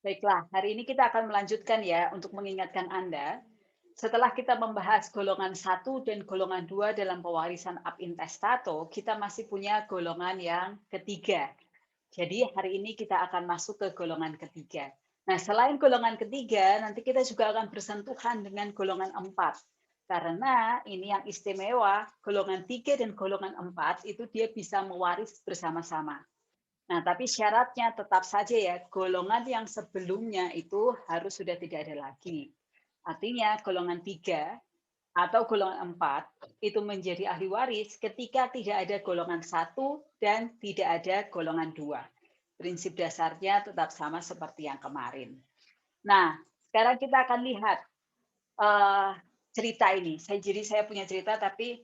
Baiklah, hari ini kita akan melanjutkan ya untuk mengingatkan Anda. Setelah kita membahas golongan satu dan golongan 2 dalam pewarisan ab intestato, kita masih punya golongan yang ketiga. Jadi hari ini kita akan masuk ke golongan ketiga. Nah, selain golongan ketiga, nanti kita juga akan bersentuhan dengan golongan 4. Karena ini yang istimewa, golongan 3 dan golongan 4 itu dia bisa mewaris bersama-sama. Nah, tapi syaratnya tetap saja ya, golongan yang sebelumnya itu harus sudah tidak ada lagi. Artinya golongan 3 atau golongan 4 itu menjadi ahli waris ketika tidak ada golongan satu dan tidak ada golongan 2. Prinsip dasarnya tetap sama seperti yang kemarin. Nah, sekarang kita akan lihat uh, cerita ini. Jadi saya punya cerita tapi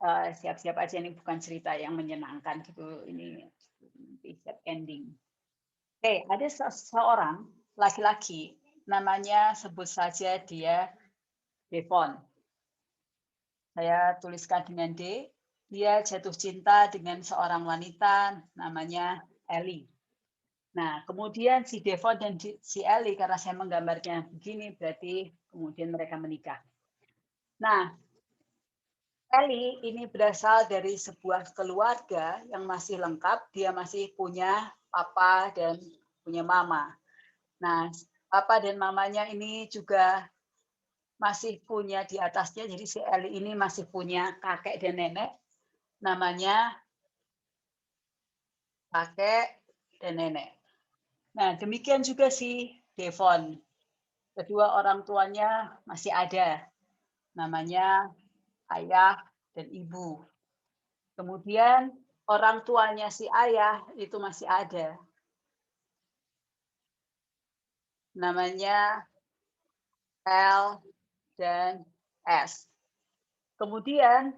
siap-siap aja ini bukan cerita yang menyenangkan gitu. Ini sad ending. Oke, ada seseorang laki-laki, namanya sebut saja dia Devon. Saya tuliskan dengan D. Dia jatuh cinta dengan seorang wanita namanya Ellie. Nah, kemudian si Devon dan si Ellie, karena saya menggambarnya begini, berarti kemudian mereka menikah. Nah, Ellie ini berasal dari sebuah keluarga yang masih lengkap. Dia masih punya papa dan punya mama. Nah, papa dan mamanya ini juga masih punya di atasnya, jadi si Ellie ini masih punya kakek dan nenek, namanya kakek dan nenek. Nah, demikian juga si Devon. Kedua orang tuanya masih ada, namanya ayah dan ibu. Kemudian orang tuanya si ayah itu masih ada, namanya L dan S. Kemudian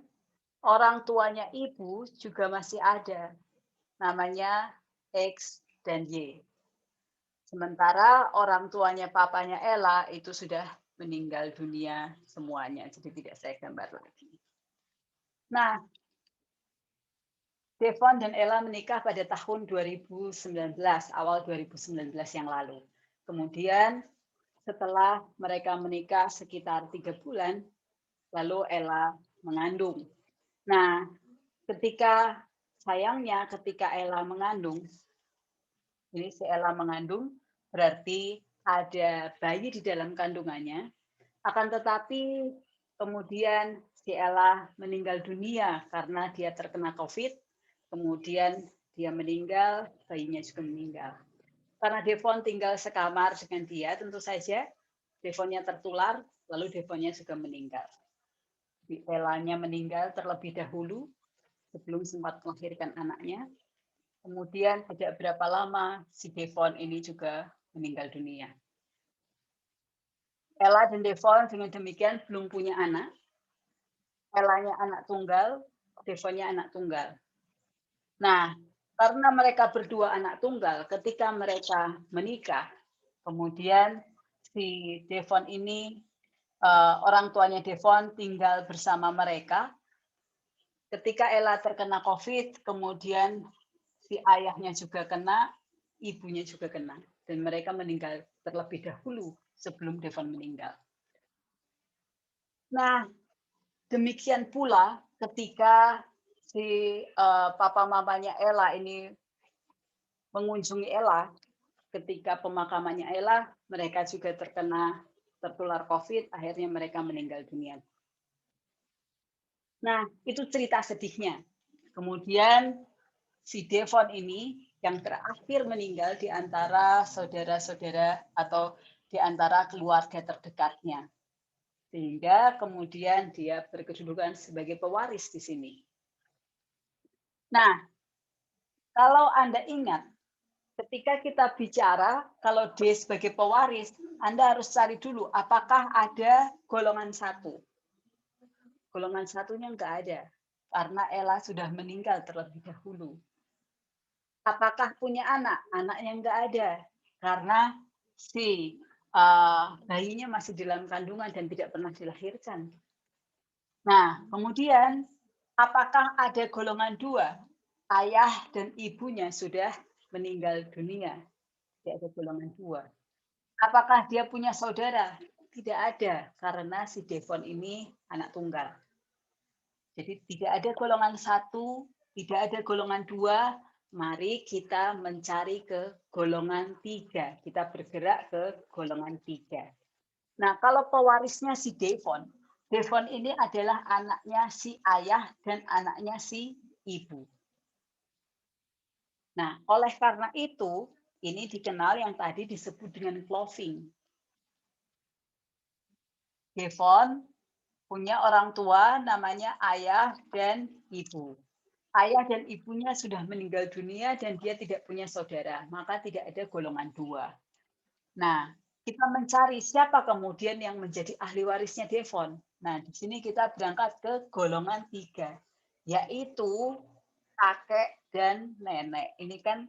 orang tuanya ibu juga masih ada, namanya X dan Y. Sementara orang tuanya papanya Ella itu sudah meninggal dunia semuanya, jadi tidak saya gambar lagi. Nah, Devon dan Ella menikah pada tahun 2019, awal 2019 yang lalu. Kemudian setelah mereka menikah sekitar 3 bulan, lalu Ella mengandung. Nah, sayangnya ketika Ella mengandung, ini si Ella mengandung, berarti ada bayi di dalam kandungannya, akan tetapi kemudian si Ella meninggal dunia karena dia terkena COVID, kemudian dia meninggal, bayinya juga meninggal. Karena Devon tinggal sekamar dengan dia, tentu saja Devonnya tertular, lalu Devonnya juga meninggal. Ellanya meninggal terlebih dahulu sebelum sempat melahirkan anaknya. Kemudian tidak berapa lama si Devon ini juga meninggal dunia. Ella dan Devon dengan demikian belum punya anak. Ellanya anak tunggal, Devonnya anak tunggal. Nah, karena mereka berdua anak tunggal, ketika mereka menikah, kemudian si Devon ini, orang tuanya Devon tinggal bersama mereka. Ketika Ella terkena COVID, kemudian si ayahnya juga kena, ibunya juga kena. Dan mereka meninggal terlebih dahulu sebelum Devon meninggal. Nah, demikian pula ketika si papa mamanya Ella ini mengunjungi Ella, ketika pemakamannya Ella, mereka juga tertular COVID, akhirnya mereka meninggal dunia. Nah, itu cerita sedihnya. Kemudian si Devon ini yang terakhir meninggal di antara saudara-saudara atau di antara keluarga terdekatnya. Sehingga kemudian dia berkedudukan sebagai pewaris di sini. Nah, kalau Anda ingat, ketika kita bicara kalau D sebagai pewaris, Anda harus cari dulu apakah ada golongan satu. Golongan satunya enggak ada, karena Ella sudah meninggal terlebih dahulu. Apakah punya anak? Anaknya enggak ada, karena si bayinya masih dalam kandungan dan tidak pernah dilahirkan. Nah, kemudian apakah ada golongan 2? Ayah dan ibunya sudah meninggal dunia. Tidak ada golongan 2. Apakah dia punya saudara? Tidak ada, karena si Devon ini anak tunggal. Jadi tidak ada golongan 1, tidak ada golongan 2. Mari kita mencari ke golongan 3. Kita bergerak ke golongan 3. Nah, kalau pewarisnya si Devon, Devon ini adalah anaknya si ayah dan anaknya si ibu. Nah, oleh karena itu, ini dikenal yang tadi disebut dengan cloving. Devon punya orang tua namanya ayah dan ibu. Ayah dan ibunya sudah meninggal dunia dan dia tidak punya saudara, maka tidak ada golongan 2. Nah, kita mencari siapa kemudian yang menjadi ahli warisnya Devon. Nah, di sini kita berangkat ke golongan 3, yaitu kakek dan nenek. Ini kan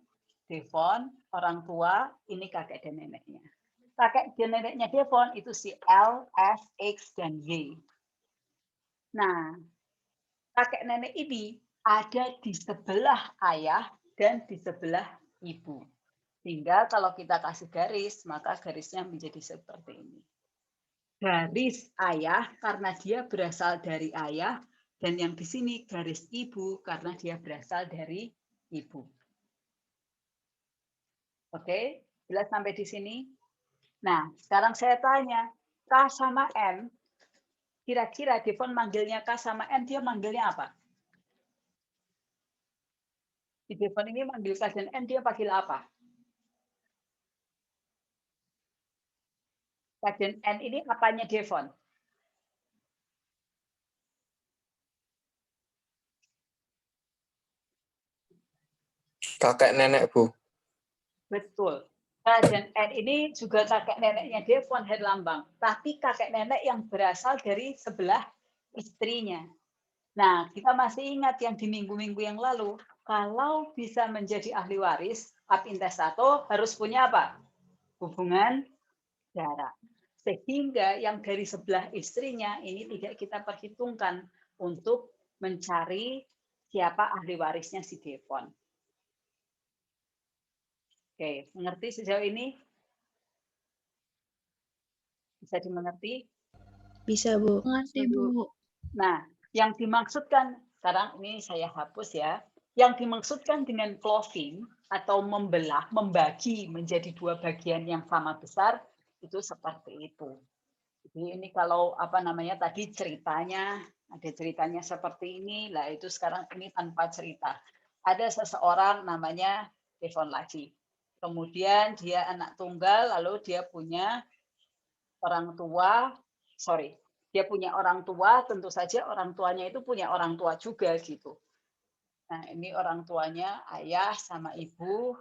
Devon, orang tua, ini kakek dan neneknya. Kakek dan neneknya Devon itu si L, F, X, dan Y. Nah, kakek nenek ini ada di sebelah ayah dan di sebelah ibu. Sehingga kalau kita kasih garis, maka garisnya menjadi seperti ini. Garis ayah karena dia berasal dari ayah, dan yang di sini garis ibu karena dia berasal dari ibu. Oke, jelas sampai di sini? Nah, sekarang saya tanya, K sama N, kira-kira Devon manggilnya K sama N, dia manggilnya apa? Si Devon ini manggil K dan N, dia panggil apa? K dan N ini apanya Devon? Kakek nenek, Bu. Betul. K dan N ini juga kakek neneknya Devon Herlambang, tapi kakek nenek yang berasal dari sebelah istrinya. Nah, kita masih ingat yang di minggu-minggu yang lalu, kalau bisa menjadi ahli waris, ab intestato harus punya apa? Hubungan darah. Sehingga yang dari sebelah istrinya ini tidak kita perhitungkan untuk mencari siapa ahli warisnya si Devon. Oke, mengerti sejauh ini? Bisa dimengerti? Bisa, Bu. Mengerti, Bu. Nah, yang dimaksudkan, sekarang ini saya hapus ya, yang dimaksudkan dengan cloving atau membelah, membagi menjadi 2 bagian yang sama besar, itu seperti itu. Jadi ini kalau apa namanya tadi ceritanya, ada ceritanya seperti ini, lah itu sekarang ini tanpa cerita. Ada seseorang namanya Devon lagi. Kemudian dia anak tunggal, lalu dia punya orang tua, dia punya orang tua, tentu saja orang tuanya itu punya orang tua juga gitu. Nah, ini orang tuanya ayah sama ibu,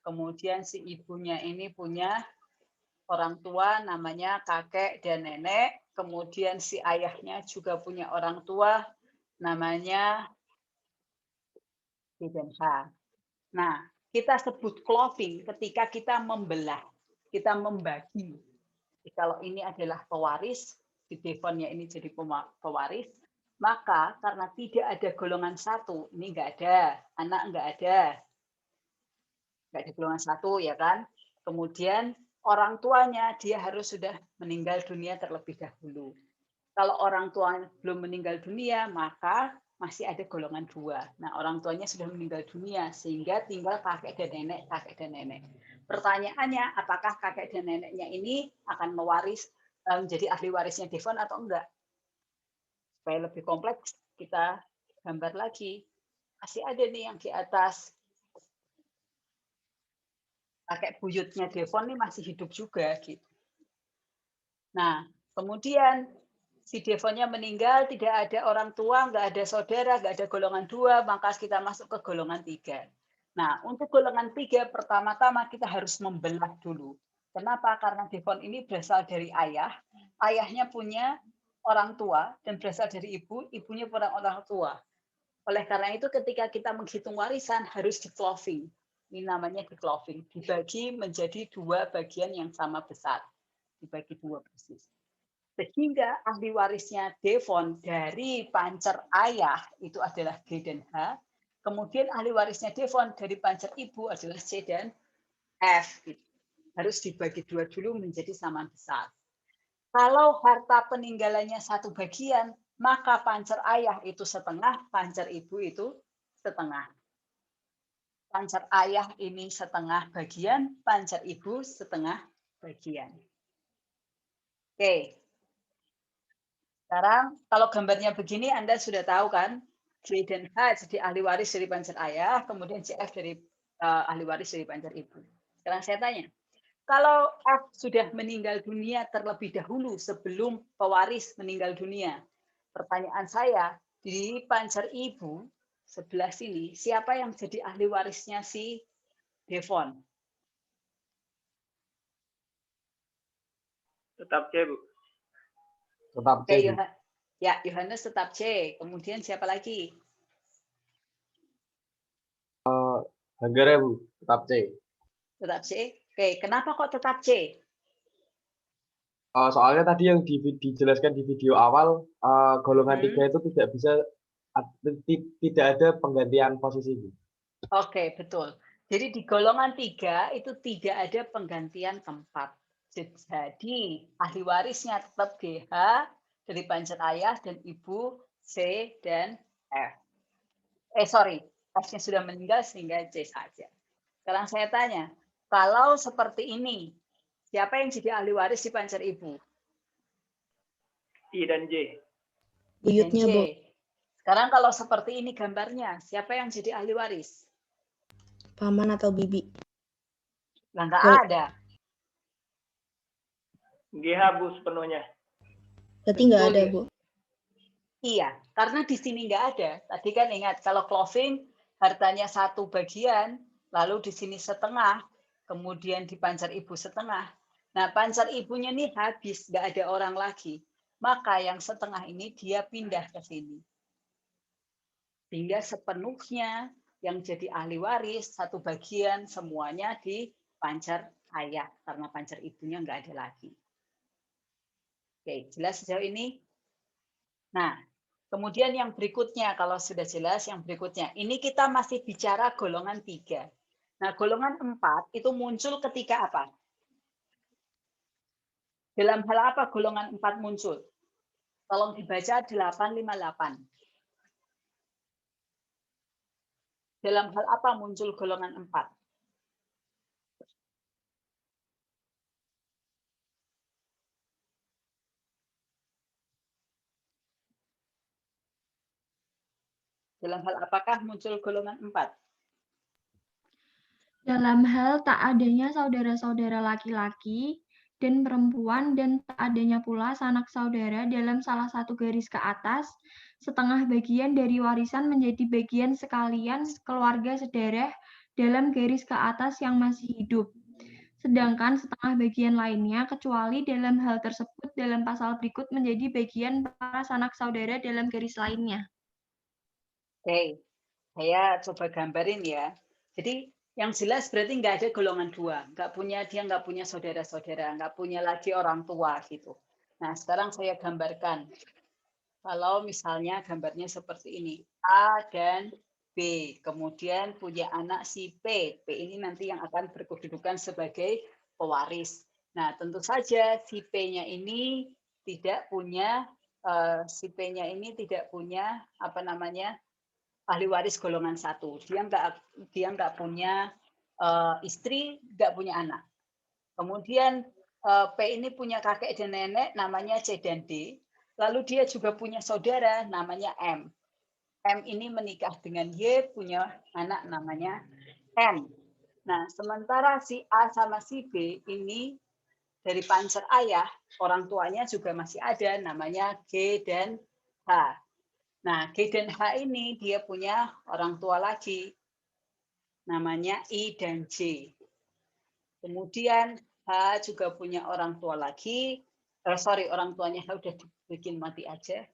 kemudian si ibunya ini punya orang tua namanya kakek dan nenek, kemudian si ayahnya juga punya orang tua namanya D dan H. Nah, kita sebut cloving ketika kita membelah, kita membagi. Jadi, kalau ini adalah pewaris, di Devonnya ini jadi pewaris, maka karena tidak ada golongan 1, ini nggak ada, anak nggak ada golongan 1 ya kan. Kemudian orang tuanya dia harus sudah meninggal dunia terlebih dahulu. Kalau orang tua belum meninggal dunia, maka masih ada golongan 2. Nah, orang tuanya sudah meninggal dunia, sehingga tinggal kakek dan nenek, kakek dan nenek. Pertanyaannya, apakah kakek dan neneknya ini akan mewaris menjadi ahli warisnya Devon atau enggak? Supaya lebih kompleks, kita gambar lagi. Masih ada nih yang di atas. Kakek buyutnya Devon ini masih hidup juga gitu. Nah, kemudian si Devonnya meninggal, tidak ada orang tua, nggak ada saudara, nggak ada golongan 2, maka kita masuk ke golongan 3. Nah, untuk golongan 3, pertama-tama kita harus membelah dulu. Kenapa? Karena Devon ini berasal dari ayah, ayahnya punya orang tua, dan berasal dari ibu, ibunya punya orang tua. Oleh karena itu, ketika kita menghitung warisan, harus di-cloving. Ini namanya di-cloving, dibagi menjadi 2 bagian yang sama besar. Dibagi 2 persis. Sehingga ahli warisnya Devon dari pancer ayah itu adalah G dan H. Kemudian ahli warisnya Devon dari pancer ibu adalah C dan F. harus dibagi 2 dulu menjadi sama besar. Kalau harta peninggalannya 1 bagian, maka pancer ayah itu setengah, pancer ibu itu setengah. Pancer ayah ini setengah bagian, pancer ibu setengah bagian. Oke. Sekarang kalau gambarnya begini Anda sudah tahu kan? J dan H jadi ahli waris dari pancer ayah, kemudian CF dari ahli waris dari pancer ibu. Sekarang saya tanya, kalau F sudah meninggal dunia terlebih dahulu sebelum pewaris meninggal dunia, pertanyaan saya, di pancer ibu sebelah sini, siapa yang jadi ahli warisnya si Devon? Tetap C, Bu. Tetap C. Oke, ya, Yohanes tetap C. Kemudian siapa lagi? Hanggara, Bu. Tetap C. Tetap C. Oke, kenapa kok tetap C? Soalnya tadi yang dijelaskan di video awal, golongan 3 itu tidak ada penggantian posisi, Bu. Oke, betul. Jadi di golongan 3 itu tidak ada penggantian tempat. Jadi ahli warisnya tetap GH dari pancer ayah dan ibu C dan F. Sorry, F-nya sudah meninggal sehingga C saja. Sekarang saya tanya, kalau seperti ini, siapa yang jadi ahli waris di pancer ibu? I dan J. Buyutnya, J. Bu. Sekarang kalau seperti ini gambarnya, siapa yang jadi ahli waris? Paman atau bibi? Lah nggak Boleh. ada. GH, Bu, sepenuhnya. Berarti nggak Betul, ada, ya. Bu. Iya, karena di sini nggak ada. Tadi kan ingat, kalau closing hartanya 1 bagian, lalu di sini setengah, kemudian di pancar ibu setengah. Nah, pancar ibunya nih habis, nggak ada orang lagi. Maka yang setengah ini dia pindah ke sini. Sehingga sepenuhnya yang jadi ahli waris, 1 bagian semuanya di pancar ayah, karena pancar ibunya nggak ada lagi. Oke, jelas sejauh ini? Nah, kemudian yang berikutnya, kalau sudah jelas yang berikutnya, ini kita masih bicara golongan 3. Nah, golongan 4 itu muncul ketika apa? Dalam hal apa golongan 4 muncul? Tolong dibaca 858. Dalam hal apa muncul golongan 4? Dalam hal apakah muncul golongan 4? Dalam hal tak adanya saudara-saudara laki-laki dan perempuan dan tak adanya pula sanak saudara dalam salah satu garis ke atas, setengah bagian dari warisan menjadi bagian sekalian keluarga sedarah dalam garis ke atas yang masih hidup. Sedangkan setengah bagian lainnya, kecuali dalam hal tersebut dalam pasal berikut menjadi bagian para sanak saudara dalam garis lainnya. Oke, saya coba gambarin ya. Jadi yang jelas berarti nggak ada golongan 2, dia nggak punya saudara-saudara, nggak punya lagi orang tua gitu. Nah, sekarang saya gambarkan. Kalau misalnya gambarnya seperti ini, A dan B, kemudian punya anak si P. P ini nanti yang akan berkedudukan sebagai pewaris. Nah, tentu saja si P-nya ini tidak punya apa namanya, ahli waris golongan 1. Dia nggak punya istri, nggak punya anak. Kemudian P ini punya kakek dan nenek namanya C dan D. Lalu dia juga punya saudara namanya M. M ini menikah dengan Y, punya anak namanya N. Nah, sementara si A sama si B ini dari pancer ayah, orang tuanya juga masih ada namanya G dan H. Nah, G dan H ini dia punya orang tua lagi, namanya I dan J. Kemudian H juga punya orang tua lagi, orang tuanya H udah bikin mati aja.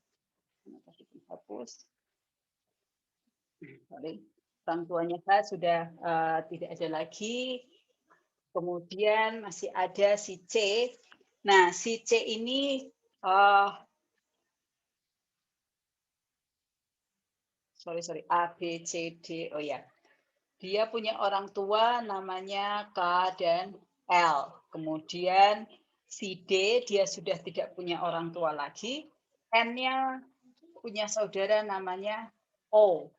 Hapus. Sorry. Orang tuanya H sudah tidak ada lagi. Kemudian masih ada si C. Nah, si C ini A, B, C, D. Oh ya. Dia punya orang tua namanya K dan L. Kemudian si D, dia sudah tidak punya orang tua lagi. N-nya punya saudara namanya O.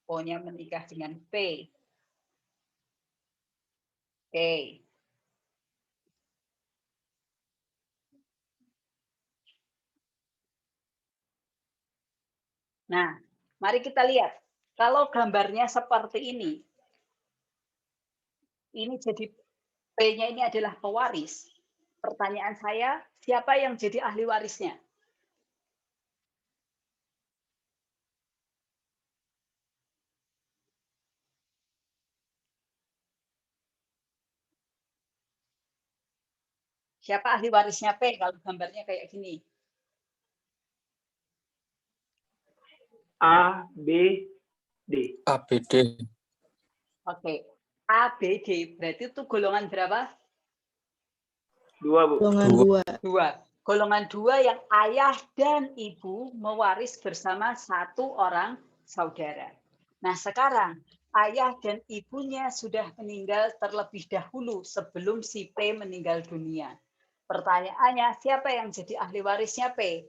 O-nya menikah dengan P. Oke. Nah, mari kita lihat. Kalau gambarnya seperti ini jadi P-nya ini adalah pewaris. Pertanyaan saya, siapa yang jadi ahli warisnya? Siapa ahli warisnya P kalau gambarnya kayak gini? A, B, D. ABD. Oke. A, B, D. Berarti itu golongan berapa? 2, Bu. Golongan Dua. 2. 2. Golongan 2 yang ayah dan ibu mewaris bersama satu orang saudara. Nah, sekarang ayah dan ibunya sudah meninggal terlebih dahulu sebelum si P meninggal dunia. Pertanyaannya, siapa yang jadi ahli warisnya P?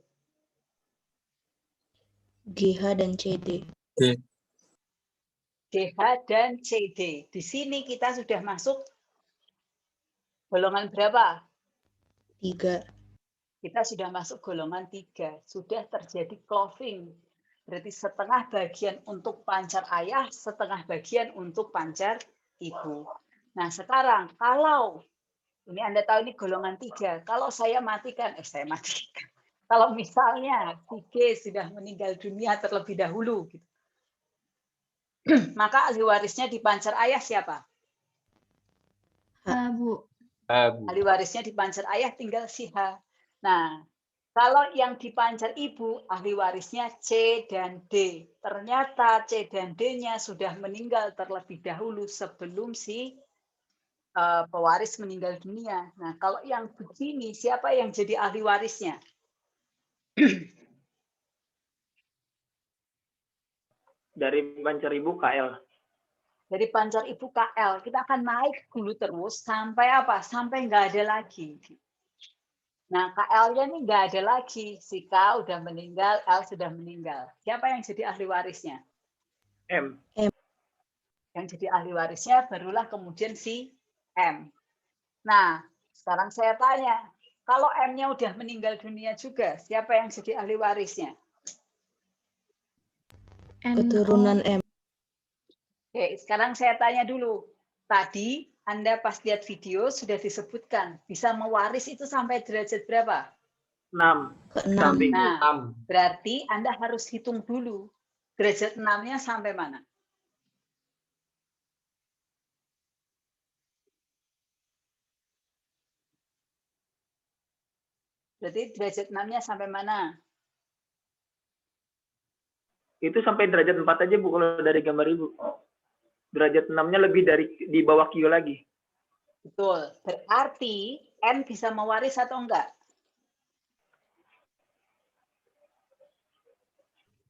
GH dan CD. DH dan CD. Di sini kita sudah masuk golongan berapa? 3. Kita sudah masuk golongan 3. Sudah terjadi cloving. Berarti setengah bagian untuk pancar ayah, setengah bagian untuk pancar ibu. Nah, sekarang kalau ini Anda tahu ini golongan 3. Kalau saya matikan, Kalau misalnya si G sudah meninggal dunia terlebih dahulu, gitu, maka ahli warisnya di pancar ayah siapa? Bu. Ahli warisnya di pancar ayah tinggal si H. Nah, kalau yang di pancar ibu, ahli warisnya C dan D. Ternyata C dan D-nya sudah meninggal terlebih dahulu sebelum si pewaris meninggal dunia. Nah, kalau yang begini, siapa yang jadi ahli warisnya? Dari pancar ibu KL. Dari pancar ibu KL, kita akan naik dulu terus sampai apa? Sampai nggak ada lagi. Nah, KL-nya ini nggak ada lagi. Si K udah meninggal, L sudah meninggal. Siapa yang jadi ahli warisnya? M. Yang jadi ahli warisnya barulah kemudian si M. Nah, sekarang saya tanya, kalau M-nya udah meninggal dunia juga, siapa yang jadi ahli warisnya? Keturunan M. Oke, sekarang saya tanya dulu. Tadi Anda pas lihat video sudah disebutkan, bisa mewaris itu sampai derajat berapa? 6. Ke-6. Samping. Nah, berarti Anda harus hitung dulu. Derajat 6-nya sampai mana? Berarti derajat 6-nya sampai mana? Itu sampai derajat 4 aja, Bu, kalau dari gambar Ibu. Derajat 6-nya lebih dari di bawah Q lagi. Betul. Berarti N bisa mewaris atau enggak?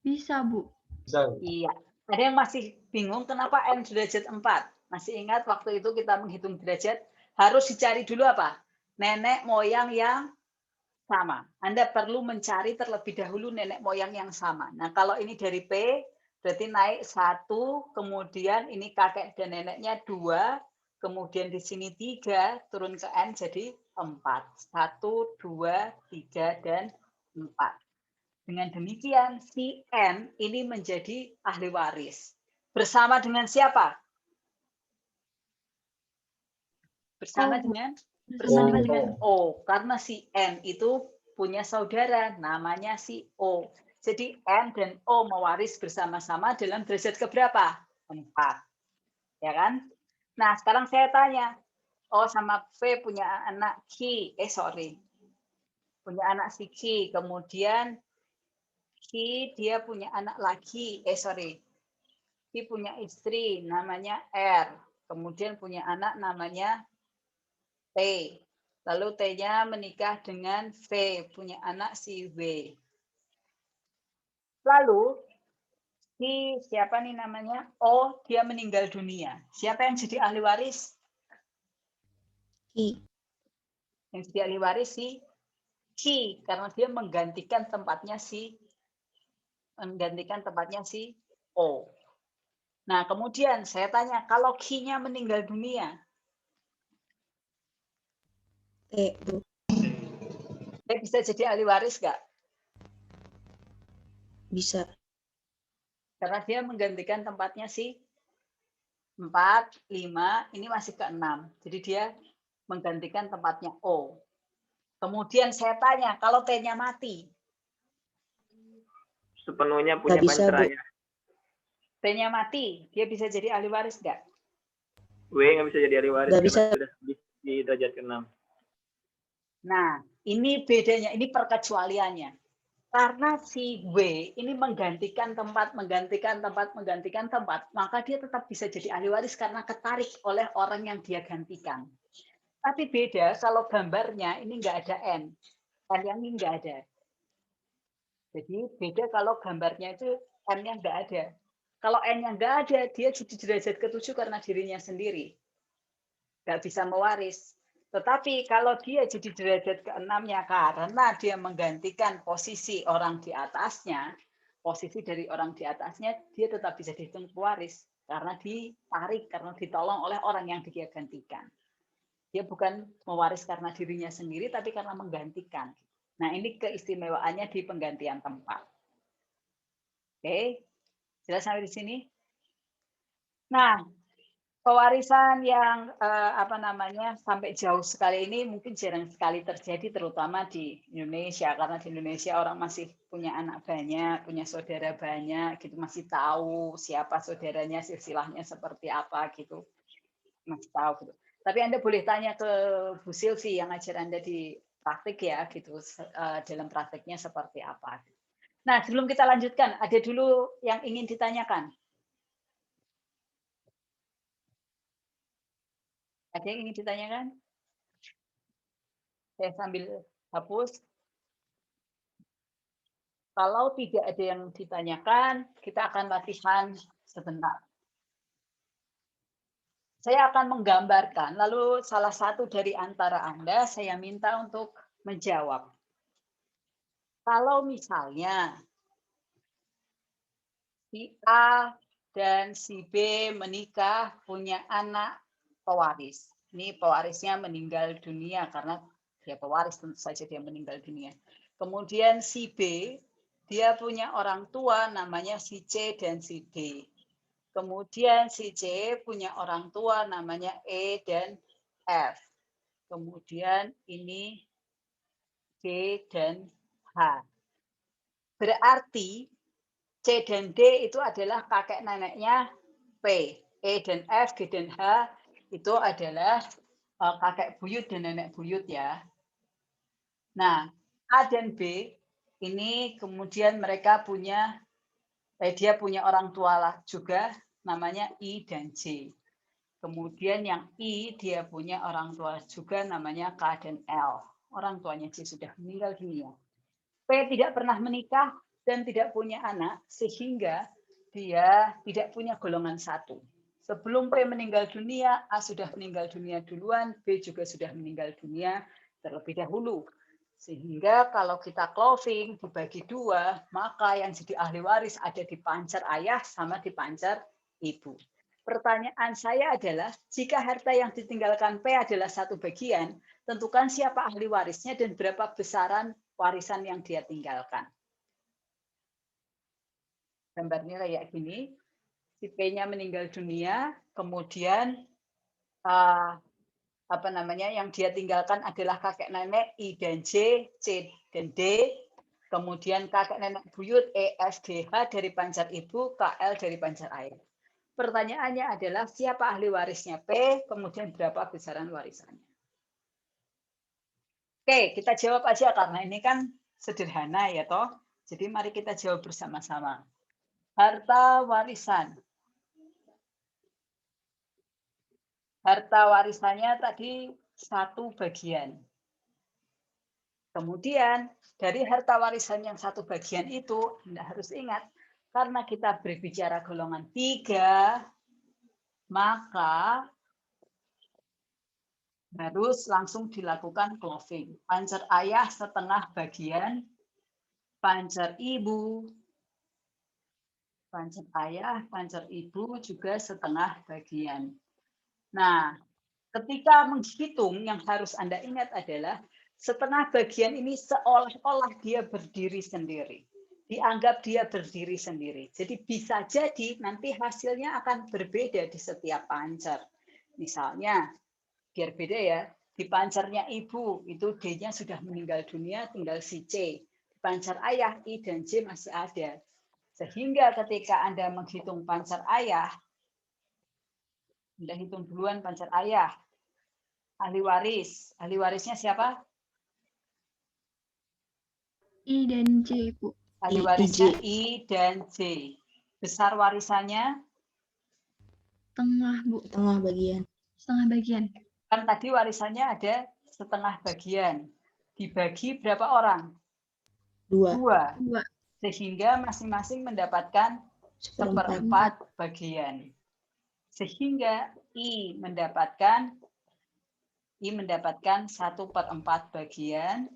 Bisa, Bu. Bisa. Iya. Ada yang masih bingung kenapa N derajat 4? Masih ingat waktu itu kita menghitung derajat, harus dicari dulu apa? Nenek moyang yang sama. Anda perlu mencari terlebih dahulu nenek moyang yang sama. Nah, kalau ini dari P, berarti naik 1, kemudian ini kakek dan neneknya 2, kemudian di sini 3, turun ke N jadi 4. 1, 2, 3, dan 4. Dengan demikian, si N ini menjadi ahli waris. Bersama dengan siapa? Bersama dengan O. Karena si N itu punya saudara, namanya si O. Jadi N dan O mewaris bersama-sama dalam derajat keberapa? 4. Ya kan? Nah, sekarang saya tanya. O sama V punya anak Q. Punya anak si Q. Kemudian Q dia punya anak lagi. Q punya istri namanya R. Kemudian punya anak namanya T. Lalu T-nya menikah dengan V, punya anak si W. Lalu si siapa nih namanya? O, dia meninggal dunia. Siapa yang jadi ahli waris? Ki. Yang jadi ahli waris si Ki, karena dia menggantikan tempatnya si O. Nah, kemudian saya tanya, kalau Ki-nya meninggal dunia, T, Bu. dia bisa jadi ahli waris nggak? Bisa. Karena dia menggantikan tempatnya si 4, 5, ini masih ke 6. Jadi dia menggantikan tempatnya O. Kemudian saya tanya, kalau T-nya mati, Sepenuhnya punya Nggak bisa, Bu. panceraya. T-nya mati, dia bisa jadi ahli waris nggak? W nggak bisa jadi ahli waris Nggak karena bisa. sudah di derajat ke-6. Nah, ini bedanya, ini perkecualiannya. Karena si W ini menggantikan tempat, maka dia tetap bisa jadi ahli waris karena ketarik oleh orang yang dia gantikan. Tapi beda kalau gambarnya ini nggak ada N. N yang ini nggak ada. Jadi beda kalau gambarnya itu N-nya nggak ada. Kalau N-nya nggak ada, dia jadi derajat ke-7 karena dirinya sendiri. Nggak bisa mewaris. Tetapi kalau dia jadi derajat ke-6-nya karena dia menggantikan posisi orang di atasnya, posisi dari orang di atasnya, dia tetap bisa dihitung pewaris. Karena ditarik, karena ditolong oleh orang yang dia gantikan. Dia bukan mewaris karena dirinya sendiri, tapi karena menggantikan. Nah, ini keistimewaannya di penggantian tempat. Oke, jelas sampai di sini? Nah, pewarisan yang sampai jauh sekali ini mungkin jarang sekali terjadi, terutama di Indonesia, karena di Indonesia orang masih punya anak banyak, punya saudara banyak, gitu, masih tahu siapa saudaranya, silsilahnya seperti apa, gitu, masih tahu, gitu. Tapi Anda boleh tanya ke Bu Silvi yang ajar Anda di praktik ya, gitu, dalam praktiknya seperti apa. Nah, sebelum kita lanjutkan, ada dulu yang ingin ditanyakan. Ada yang ingin ditanyakan? Saya sambil hapus. Kalau tidak ada yang ditanyakan, kita akan latihan sebentar. Saya akan menggambarkan, lalu salah satu dari antara Anda saya minta untuk menjawab. Kalau misalnya si A dan si B menikah, punya anak pewaris. Ini pewarisnya meninggal dunia karena dia pewaris, tentu saja dia meninggal dunia. Kemudian si B, dia punya orang tua namanya si C dan si D. Kemudian si C punya orang tua namanya E dan F. Kemudian ini G dan H. Berarti C dan D itu adalah kakek neneknya P. E dan F, G dan H itu adalah kakek buyut dan nenek buyut ya. Nah, A dan B ini kemudian mereka punya, dia punya orang tua lah juga namanya I dan J. Kemudian yang I dia punya orang tua juga namanya K dan L. Orang tuanya J sudah meninggal dunia. P tidak pernah menikah dan tidak punya anak sehingga dia tidak punya golongan 1. Sebelum P meninggal dunia, A sudah meninggal dunia duluan, B juga sudah meninggal dunia terlebih dahulu. Sehingga kalau kita closing dibagi 2, maka yang jadi ahli waris ada di pancar ayah sama di pancar ibu. Pertanyaan saya adalah, jika harta yang ditinggalkan P adalah 1 bagian, tentukan siapa ahli warisnya dan berapa besaran warisan yang dia tinggalkan. Gambarnya kayak gini, si P-nya meninggal dunia, kemudian yang dia tinggalkan adalah kakek nenek I dan J, C dan D, kemudian kakek nenek buyut E, F, G, H dari pancar ibu, KL dari pancar ayah. Pertanyaannya adalah siapa ahli warisnya P, kemudian berapa besaran warisannya. Oke, kita jawab aja karena ini kan sederhana ya toh. Jadi mari kita jawab bersama-sama. Harta warisan. Harta warisannya tadi 1 bagian. Kemudian dari harta warisan yang 1 bagian itu, Anda harus ingat, karena kita berbicara golongan 3, maka Harus langsung dilakukan closing. Pancer ayah setengah bagian, pancer ibu, pancer ayah, pancer ibu juga setengah bagian. Nah, ketika menghitung yang harus Anda ingat adalah setengah bagian ini seolah-olah dia berdiri sendiri. Dianggap dia berdiri sendiri. Jadi bisa jadi nanti hasilnya akan berbeda di setiap pancer. Misalnya, biar beda ya, di pancernya ibu itu D-nya sudah meninggal dunia, tinggal si C. Di pancer ayah I dan J masih ada. Sehingga ketika Anda menghitung pancer ayah, Anda hitung duluan pancer ayah, ahli waris. Ahli warisnya siapa? I dan J, Bu. Ahli warisnya I dan J. Besar warisannya? Tengah, Bu. Tengah bagian. Setengah bagian. Kan tadi warisannya ada setengah bagian. Dibagi berapa orang? 2. 2. Sehingga masing-masing mendapatkan seperempat bagian. Sehingga I mendapatkan 1/4 bagian.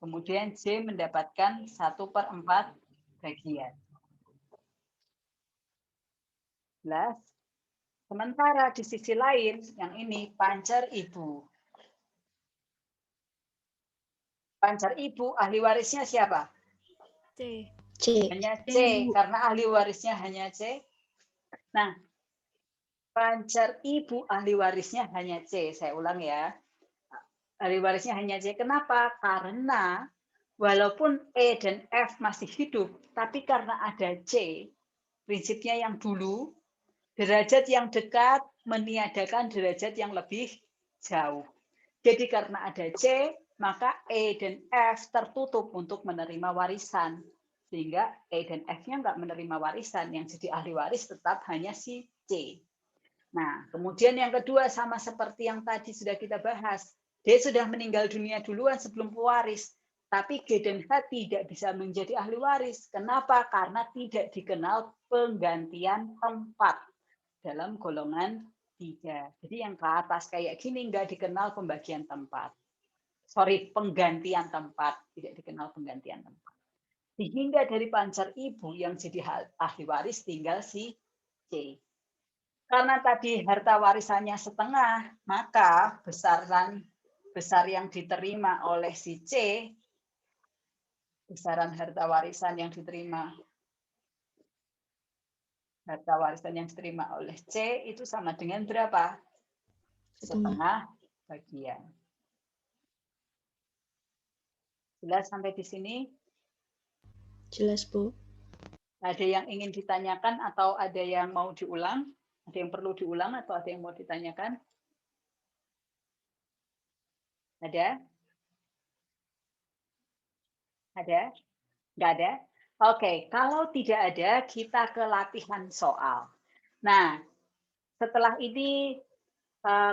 Kemudian J mendapatkan 1/4 bagian. Jelas? Sementara di sisi lain, yang ini pancer ibu. Pancer ibu, ahli warisnya siapa? C. Hanya C, karena ahli warisnya hanya C. Nah, pancer ibu, ahli warisnya hanya C. Saya ulang ya. Ahli warisnya hanya C. Kenapa? Karena walaupun E dan F masih hidup, tapi karena ada C, prinsipnya yang dulu, derajat yang dekat meniadakan derajat yang lebih jauh. Jadi karena ada C, maka E dan F tertutup untuk menerima warisan. Sehingga E dan F-nya nggak menerima warisan. Yang jadi ahli waris tetap hanya si C. Nah, kemudian yang kedua sama seperti yang tadi sudah kita bahas. D sudah meninggal dunia duluan sebelum pewaris. Tapi G dan H tidak bisa menjadi ahli waris. Kenapa? Karena tidak dikenal penggantian tempat dalam golongan 3. Jadi yang ke atas kayak gini nggak dikenal pembagian tempat. Penggantian tempat. Tidak dikenal penggantian tempat. Sehingga dari pancer ibu yang jadi ahli waris tinggal si C. Karena tadi harta warisannya setengah, maka besar yang diterima oleh si C, besaran harta warisan yang diterima oleh C itu sama dengan berapa? Setengah bagian. Jelas sampai di sini? Jelas, Bu. Ada yang ingin ditanyakan atau ada yang mau diulang? Ada yang perlu diulang atau ada yang mau ditanyakan? Ada? Ada? Nggak ada? Oke, kalau tidak ada, kita ke latihan soal. Nah, setelah ini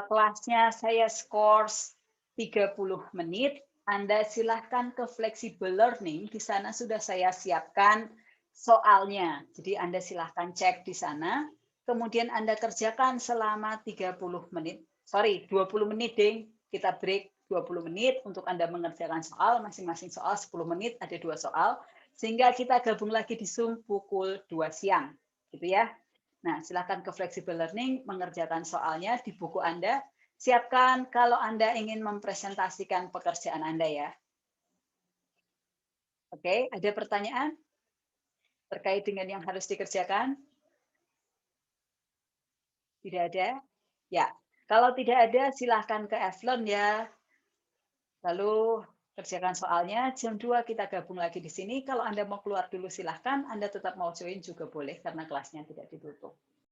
kelasnya saya skors 30 menit. Anda silahkan ke flexible learning. Di sana sudah saya siapkan soalnya. Jadi Anda silahkan cek di sana. Kemudian Anda kerjakan selama 30 menit. 20 menit, Ding. Kita break 20 menit untuk Anda mengerjakan soal. Masing-masing soal 10 menit, ada 2 soal. Sehingga kita gabung lagi di Zoom pukul 2 siang. Gitu ya. Nah, silakan ke flexible learning, mengerjakan soalnya di buku Anda. Siapkan kalau Anda ingin mempresentasikan pekerjaan Anda ya. Oke, ada pertanyaan terkait dengan yang harus dikerjakan? Tidak ada? Ya, kalau tidak ada silahkan ke Eflon ya. Lalu kerjakan soalnya, jam 2 kita gabung lagi di sini. Kalau Anda mau keluar dulu silahkan, Anda tetap mau join juga boleh karena kelasnya tidak ditutup.